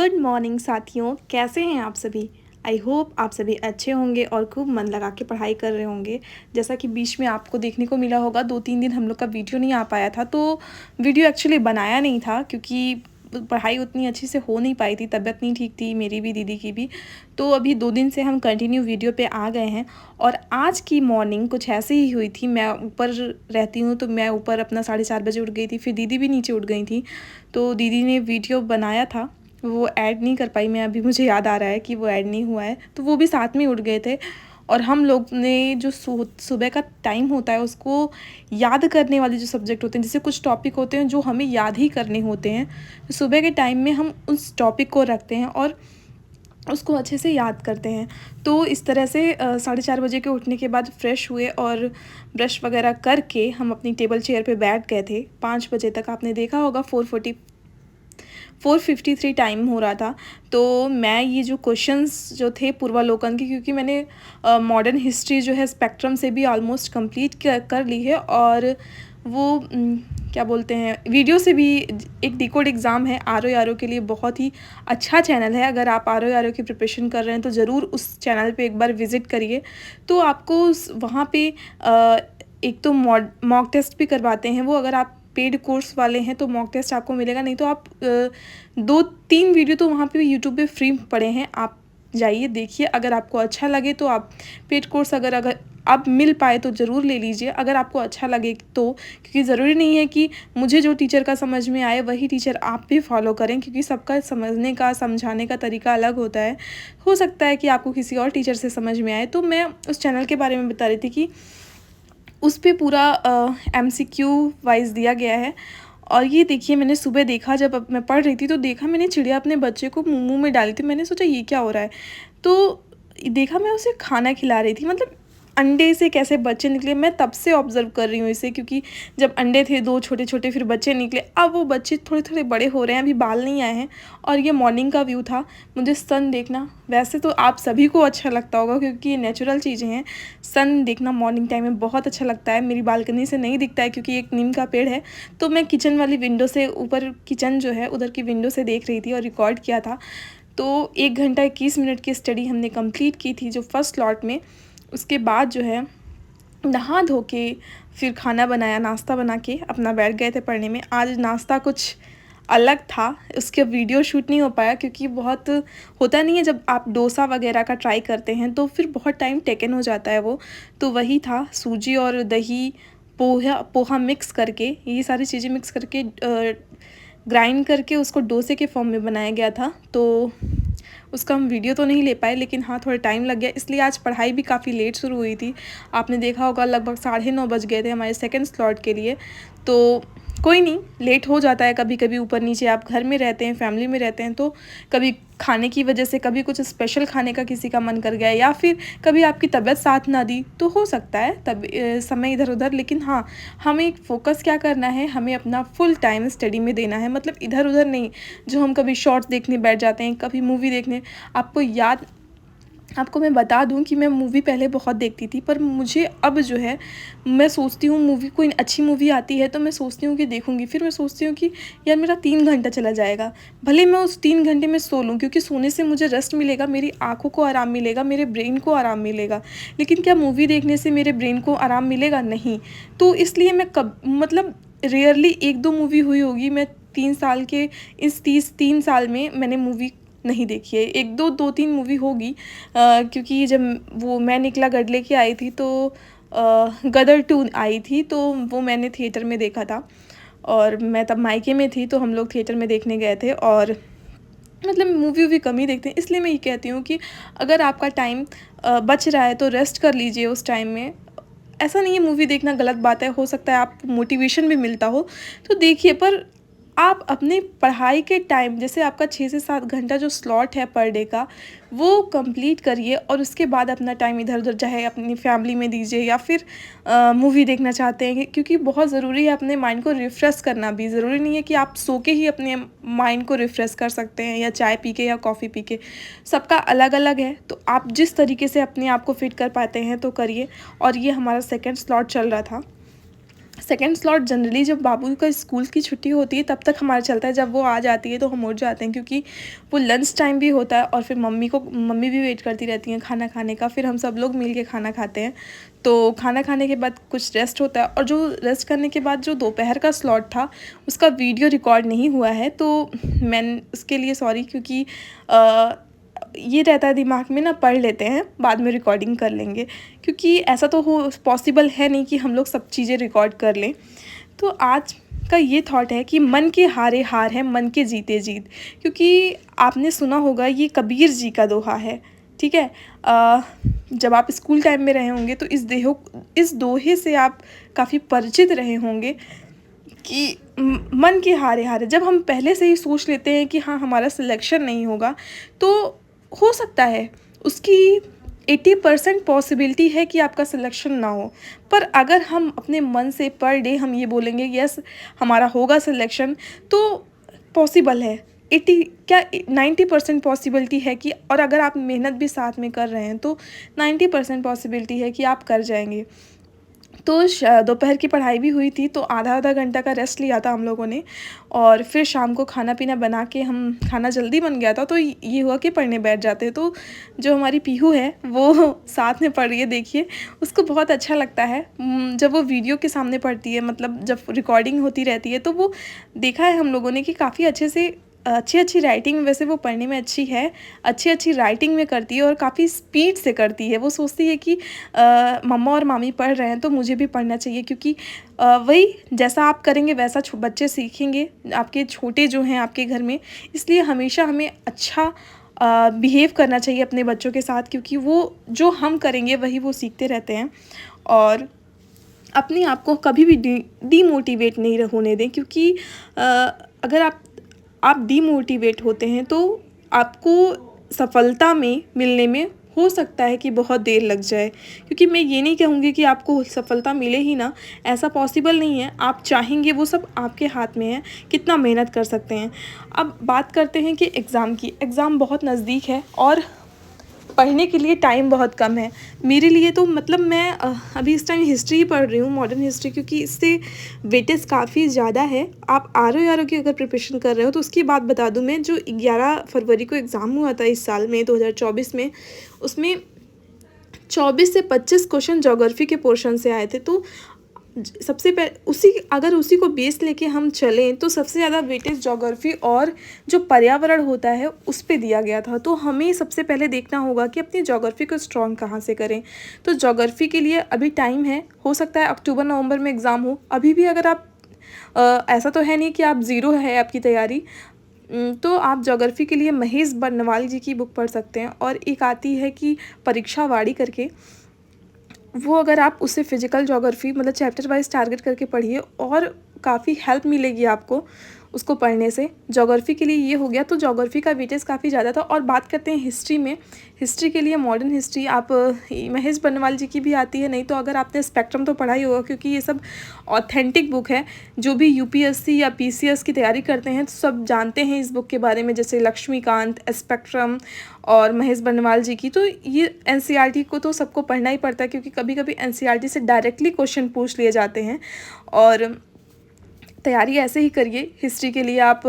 Good morning साथियों, कैसे हैं आप सभी। आई होप आप सभी अच्छे होंगे और खूब मन लगा के पढ़ाई कर रहे होंगे। जैसा कि बीच में आपको देखने को मिला होगा 2-3 दिन हम लोग का वीडियो नहीं आ पाया था, तो वीडियो एक्चुअली बनाया नहीं था क्योंकि पढ़ाई उतनी अच्छी से हो नहीं पाई थी, तबीयत नहीं ठीक थी मेरी भी, दीदी की भी। तो अभी 2 दिन से हम कंटिन्यू वीडियो पे आ गए हैं। और आज की मॉर्निंग कुछ ऐसे ही हुई थी। मैं ऊपर रहती हूँ तो मैं ऊपर अपना 4:30 बजे उठ गई थी, फिर दीदी भी नीचे उठ गई थी। तो दीदी ने वीडियो बनाया था, वो ऐड नहीं कर पाई मैं, अभी मुझे याद आ रहा है कि वो ऐड नहीं हुआ है। तो वो भी साथ में उठ गए थे और हम लोग ने जो सुबह का टाइम होता है उसको याद करने वाले जो सब्जेक्ट होते हैं, जैसे कुछ टॉपिक होते हैं जो हमें याद ही करने होते हैं, तो सुबह के टाइम में हम उस टॉपिक को रखते हैं और उसको अच्छे से याद करते हैं। तो इस तरह से 4:30 बजे के उठने के बाद फ्रेश हुए और ब्रश वगैरह करके हम अपनी टेबल चेयर पे बैठ गए थे। 5 बजे तक आपने देखा होगा 4:53 टाइम हो रहा था। तो मैं ये जो क्वेश्चंस जो थे पूर्वालोकन के, क्योंकि मैंने मॉडर्न हिस्ट्री जो है स्पेक्ट्रम से भी ऑलमोस्ट कंप्लीट कर ली है, और वो क्या बोलते हैं, वीडियो से भी। एक डिकोड एग्ज़ाम है आर ओ के लिए, बहुत ही अच्छा चैनल है। अगर आप आर ओ की प्रिपरेशन कर रहे हैं तो ज़रूर उस चैनल पे एक बार विज़िट करिए। तो आपको वहाँ पे एक तो मॉक टेस्ट भी करवाते हैं वो। अगर आप पेड कोर्स वाले हैं तो मॉक टेस्ट आपको मिलेगा, नहीं तो आप 2-3 वीडियो तो वहाँ पे यूट्यूब पे फ्री पड़े हैं, आप जाइए देखिए। अगर आपको अच्छा लगे तो आप पेड कोर्स अगर आप मिल पाए तो ज़रूर ले लीजिए, अगर आपको अच्छा लगे तो। क्योंकि ज़रूरी नहीं है कि मुझे जो टीचर का समझ में आए वही टीचर आप भी फॉलो करें, क्योंकि सबका समझने का समझाने का तरीका अलग होता है। हो सकता है कि आपको किसी और टीचर से समझ में आए। तो मैं उस चैनल के बारे में बता रही थी कि उस पे पूरा MCQ वाइज दिया गया है। और ये देखिए, मैंने सुबह देखा, जब मैं पढ़ रही थी तो देखा मैंने चिड़िया अपने बच्चे को मुंह में डाली थी। मैंने सोचा ये क्या हो रहा है, तो देखा मैं उसे खाना खिला रही थी। मतलब अंडे से कैसे बच्चे निकले, मैं तब से ऑब्ज़र्व कर रही हूँ इसे। क्योंकि जब अंडे थे 2 छोटे-छोटे, फिर बच्चे निकले, अब वो बच्चे थोड़े-थोड़े बड़े हो रहे हैं, अभी बाल नहीं आए हैं। और ये मॉर्निंग का व्यू था। मुझे सन देखना, वैसे तो आप सभी को अच्छा लगता होगा क्योंकि ये नेचुरल चीज़ें हैं। सन देखना मॉर्निंग टाइम में बहुत अच्छा लगता है। मेरी बालकनी से नहीं दिखता है क्योंकि एक नीम का पेड़ है, तो मैं किचन वाली विंडो से, ऊपर किचन जो है उधर की विंडो से देख रही थी और रिकॉर्ड किया था। तो 1 घंटा 21 मिनट की स्टडी हमने कंप्लीट की थी जो फर्स्ट स्लॉट में। उसके बाद जो है नहा धो के फिर खाना बनाया, नाश्ता बना के अपना बैठ गए थे पढ़ने में। आज नाश्ता कुछ अलग था, उसके वीडियो शूट नहीं हो पाया क्योंकि बहुत होता नहीं है जब आप डोसा वगैरह का ट्राई करते हैं तो फिर बहुत टाइम टेकन हो जाता है वो। तो वही था, सूजी और दही, पोहा मिक्स करके, ये सारी चीज़ें मिक्स करके ग्राइंड करके उसको डोसे के फॉर्म में बनाया गया था। तो उसका हम वीडियो तो नहीं ले पाए, लेकिन हाँ थोड़ा टाइम लग गया, इसलिए आज पढ़ाई भी काफ़ी लेट शुरू हुई थी। आपने देखा होगा लगभग 9:30 बज गए थे हमारे सेकंड स्लॉट के लिए। तो कोई नहीं, लेट हो जाता है कभी कभी, ऊपर नीचे आप घर में रहते हैं, फैमिली में रहते हैं, तो कभी खाने की वजह से, कभी कुछ स्पेशल खाने का किसी का मन कर गया, या फिर कभी आपकी तबीयत साथ ना दी, तो हो सकता है तब समय इधर उधर। लेकिन हाँ, हमें फोकस क्या करना है, हमें अपना फुल टाइम स्टडी में देना है, मतलब इधर उधर नहीं। जो हम कभी शॉर्ट्स देखने बैठ जाते हैं, कभी मूवी देखने। आपको मैं बता दूं कि मैं मूवी पहले बहुत देखती थी, पर मुझे अब जो है, मैं सोचती हूँ मूवी, कोई अच्छी मूवी आती है तो मैं सोचती हूँ कि देखूँगी, फिर मैं सोचती हूँ कि यार मेरा 3 घंटा चला जाएगा। भले मैं उस 3 घंटे में सो लूँ, क्योंकि सोने से मुझे रेस्ट मिलेगा, मेरी आँखों को आराम मिलेगा, मेरे ब्रेन को आराम मिलेगा। लेकिन क्या मूवी देखने से मेरे ब्रेन को आराम मिलेगा? नहीं। तो इसलिए मैं मतलब रेयरली 1-2 मूवी हुई होगी, मैं 3 साल के, इस 3 साल में मैंने मूवी नहीं देखी है। 1-2 2-3 मूवी होगी, क्योंकि जब वो मैं निकला गड लेके आई थी तो गदर 2 आई थी, तो वो मैंने थिएटर में देखा था। और मैं तब मायके में थी, तो हम लोग थिएटर में देखने गए थे। और मतलब मूवी वूवी कम ही देखते हैं, इसलिए मैं ये कहती हूँ कि अगर आपका टाइम बच रहा है तो रेस्ट कर लीजिए उस टाइम में। ऐसा नहीं है मूवी देखना गलत बात है, हो सकता है आपको मोटिवेशन भी मिलता हो तो देखिए, पर आप अपनी पढ़ाई के टाइम, जैसे आपका 6 से 7 घंटा जो स्लॉट है पर डे का, वो कंप्लीट करिए। और उसके बाद अपना टाइम इधर उधर, चाहे अपनी फैमिली में दीजिए या फिर मूवी देखना चाहते हैं, क्योंकि बहुत ज़रूरी है अपने माइंड को रिफ़्रेश करना भी। ज़रूरी नहीं है कि आप सो के ही अपने माइंड को रिफ़्रेश कर सकते हैं, या चाय पी के या कॉफ़ी पी के। सबका अलग अलग है, तो आप जिस तरीके से अपने आप को फिट कर पाते हैं तो करिए। और ये हमारा सेकेंड स्लॉट चल रहा था। सेकंड स्लॉट जनरली जब बाबू का स्कूल की छुट्टी होती है तब तक हमारा चलता है। जब वो आ जाती है तो हम उठ जाते हैं, क्योंकि वो लंच टाइम भी होता है और फिर मम्मी भी वेट करती रहती हैं खाना खाने का। फिर हम सब लोग मिल के खाना खाते हैं। तो खाना खाने के बाद कुछ रेस्ट होता है, और जो रेस्ट करने के बाद जो दोपहर का स्लॉट था उसका वीडियो रिकॉर्ड नहीं हुआ है, तो मैं उसके लिए सॉरी, क्योंकि ये रहता है दिमाग में ना, पढ़ लेते हैं बाद में रिकॉर्डिंग कर लेंगे, क्योंकि ऐसा तो हो पॉसिबल है नहीं कि हम लोग सब चीज़ें रिकॉर्ड कर लें। तो आज का ये थॉट है कि मन के हारे हार है, मन के जीते जीत। क्योंकि आपने सुना होगा, ये कबीर जी का दोहा है, ठीक है। जब आप स्कूल टाइम में रहे होंगे तो इस दोहे से आप काफ़ी परिचित रहे होंगे कि मन के हारे हारे। जब हम पहले से ही सोच लेते हैं कि हाँ हमारा सिलेक्शन नहीं होगा, तो हो सकता है उसकी 80% पॉसिबिलिटी है कि आपका सिलेक्शन ना हो। पर अगर हम अपने मन से पर डे हम ये बोलेंगे यस हमारा होगा सिलेक्शन, तो पॉसिबल है 80 क्या 90% पॉसिबिलिटी है कि, और अगर आप मेहनत भी साथ में कर रहे हैं तो 90% पॉसिबिलिटी है कि आप कर जाएंगे। तो दोपहर की पढ़ाई भी हुई थी, तो आधा आधा घंटा का रेस्ट लिया था हम लोगों ने, और फिर शाम को खाना पीना बना के, हम खाना जल्दी बन गया था तो ये हुआ कि पढ़ने बैठ जाते हैं। तो जो हमारी पीहू है वो साथ में पढ़ रही है, देखिए उसको बहुत अच्छा लगता है जब वो वीडियो के सामने पढ़ती है, मतलब जब रिकॉर्डिंग होती रहती है तो वो देखा है हम लोगों ने कि काफ़ी अच्छे से अच्छी राइटिंग, वैसे वो पढ़ने में अच्छी है, अच्छी राइटिंग में करती है और काफ़ी स्पीड से करती है। वो सोचती है कि मम्मा और मामी पढ़ रहे हैं तो मुझे भी पढ़ना चाहिए, क्योंकि वही जैसा आप करेंगे वैसा बच्चे सीखेंगे, आपके छोटे जो हैं आपके घर में। इसलिए हमेशा हमें अच्छा बिहेव करना चाहिए अपने बच्चों के साथ, क्योंकि वो जो हम करेंगे वही वो सीखते रहते हैं। और अपने आप को कभी भी डीमोटिवेट नहीं होने दें, क्योंकि अगर आप डीमोटिवेट होते हैं तो आपको सफलता में मिलने में हो सकता है कि बहुत देर लग जाए। क्योंकि मैं ये नहीं कहूँगी कि आपको सफलता मिले ही ना, ऐसा पॉसिबल नहीं है। आप चाहेंगे, वो सब आपके हाथ में है, कितना मेहनत कर सकते हैं। अब बात करते हैं कि एग्ज़ाम की। एग्ज़ाम बहुत नज़दीक है और पढ़ने के लिए टाइम बहुत कम है मेरे लिए। तो मतलब मैं अभी इस टाइम हिस्ट्री ही पढ़ रही हूँ, मॉडर्न हिस्ट्री, क्योंकि इससे वेटेज काफ़ी ज़्यादा है। आप आर की अगर प्रिपरेशन कर रहे हो तो उसकी बात बता दूँ मैं, जो 11 फरवरी को एग्ज़ाम हुआ था इस साल में 2024 में, उसमें 24 से 25 क्वेश्चन ज्योग्राफी के पोर्शन से आए थे। तो सबसे पहले उसी को बेस लेके हम चलें तो सबसे ज़्यादा वेटेज ज्योग्राफी और जो पर्यावरण होता है उस पे दिया गया था। तो हमें सबसे पहले देखना होगा कि अपनी ज्योग्राफी को स्ट्रॉन्ग कहाँ से करें। तो ज्योग्राफी के लिए अभी टाइम है, हो सकता है अक्टूबर नवंबर में एग्ज़ाम हो। अभी भी अगर आप ऐसा तो है नहीं कि आप ज़ीरो है आपकी तैयारी, तो आप ज्योग्राफी के लिए महेश बनवाल जी की बुक पढ़ सकते हैं। और एक आती है कि परीक्षा वाड़ी करके, वो अगर आप उससे फिजिकल ज्योग्राफी मतलब चैप्टर वाइज टारगेट करके पढ़िए और काफ़ी हेल्प मिलेगी आपको उसको पढ़ने से। ज्योग्राफी के लिए ये हो गया, तो ज्योग्राफी का वेटेज काफ़ी ज़्यादा था। और बात करते हैं हिस्ट्री में। हिस्ट्री के लिए मॉडर्न हिस्ट्री आप महेश बनवाल जी की भी आती है, नहीं तो अगर आपने स्पेक्ट्रम तो पढ़ा ही होगा, क्योंकि ये सब ऑथेंटिक बुक है। जो भी यूपीएससी या पीसीएस की तैयारी करते हैं तो सब जानते हैं इस बुक के बारे में, जैसे लक्ष्मीकांत, स्पेक्ट्रम और महेश बनवाल जी की। तो ये एनसीईआरटी को तो सबको पढ़ना ही पड़ता है, क्योंकि कभी कभी एनसीईआरटी से डायरेक्टली क्वेश्चन पूछ लिए जाते हैं। और तैयारी ऐसे ही करिए। हिस्ट्री के लिए आप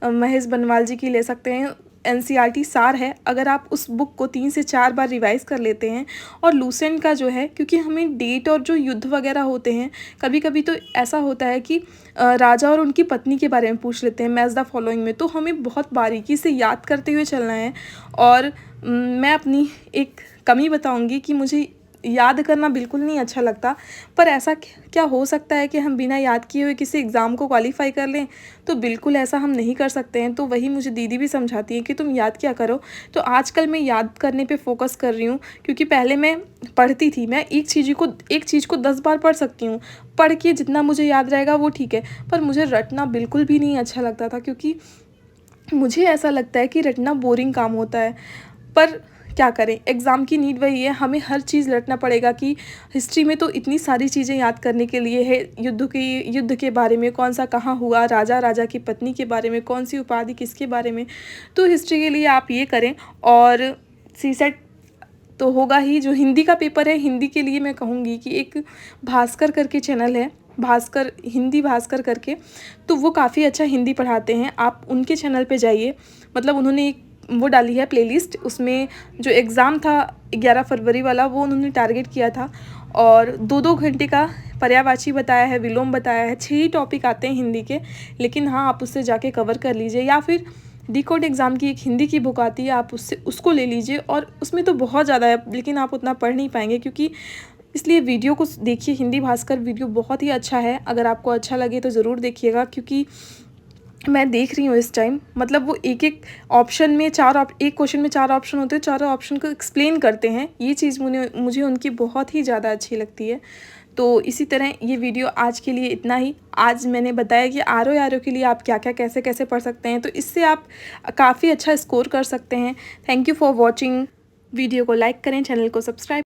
महेश बनवाल जी की ले सकते हैं, एनसीईआरटी सार है। अगर आप उस बुक को 3 से 4 बार रिवाइज़ कर लेते हैं, और लूसेंट का जो है, क्योंकि हमें डेट और जो युद्ध वगैरह होते हैं, कभी कभी तो ऐसा होता है कि राजा और उनकी पत्नी के बारे में पूछ लेते हैं मैच द फॉलोइंग में, तो हमें बहुत बारीकी से याद करते हुए चलना है। और मैं अपनी एक कमी बताऊंगी कि मुझे याद करना बिल्कुल नहीं अच्छा लगता, पर ऐसा क्या हो सकता है कि हम बिना याद किए हुए किसी एग्ज़ाम को क्वालिफाई कर लें? तो बिल्कुल ऐसा हम नहीं कर सकते हैं। तो वही मुझे दीदी भी समझाती है कि तुम याद क्या करो। तो आजकल मैं याद करने पे फोकस कर रही हूँ, क्योंकि पहले मैं पढ़ती थी, मैं एक चीज़ को 10 बार पढ़ सकती हूँ, पढ़ के जितना मुझे याद रहेगा वो ठीक है, पर मुझे रटना बिल्कुल भी नहीं अच्छा लगता था, क्योंकि मुझे ऐसा लगता है कि रटना बोरिंग काम होता है। पर क्या करें, एग्ज़ाम की नीड वही है, हमें हर चीज़ रटना पड़ेगा। कि हिस्ट्री में तो इतनी सारी चीज़ें याद करने के लिए है, युद्ध के बारे में, कौन सा कहाँ हुआ, राजा की पत्नी के बारे में, कौन सी उपाधि किसके बारे में। तो हिस्ट्री के लिए आप ये करें। और सीसेट तो होगा ही। जो हिंदी का पेपर है, हिंदी के लिए मैं कहूँगी कि एक भास्कर करके चैनल है, भास्कर, हिंदी भास्कर करके, तो वो काफ़ी अच्छा हिंदी पढ़ाते हैं। आप उनके चैनल पे जाइए, मतलब उन्होंने एक वो डाली है प्लेलिस्ट, उसमें जो एग्ज़ाम था 11 फरवरी वाला वो उन्होंने टारगेट किया था और 2-2 घंटे का पर्यायवाची बताया है, विलोम बताया है। 6 ही टॉपिक आते हैं हिंदी के, लेकिन हाँ आप उससे जाके कवर कर लीजिए, या फिर डिकोड एग्ज़ाम की एक हिंदी की बुक आती है, आप उसको ले लीजिए। और उसमें तो बहुत ज़्यादा है, लेकिन आप उतना पढ़ नहीं पाएंगे, क्योंकि इसलिए वीडियो को देखिए। हिंदी भास्कर वीडियो बहुत ही अच्छा है, अगर आपको अच्छा लगे तो ज़रूर देखिएगा, क्योंकि मैं देख रही हूँ इस टाइम, मतलब वो एक ऑप्शन में एक क्वेश्चन में 4 ऑप्शन होते हैं, चारों ऑप्शन को एक्सप्लेन करते हैं। ये चीज़ मुझे उनकी बहुत ही ज़्यादा अच्छी लगती है। तो इसी तरह ये वीडियो आज के लिए इतना ही। आज मैंने बताया कि आर के लिए आप क्या-क्या कैसे-कैसे पढ़ सकते हैं, तो इससे आप काफ़ी अच्छा स्कोर कर सकते हैं। Thank you for watching. Video को लाइक करें, चैनल को सब्सक्राइब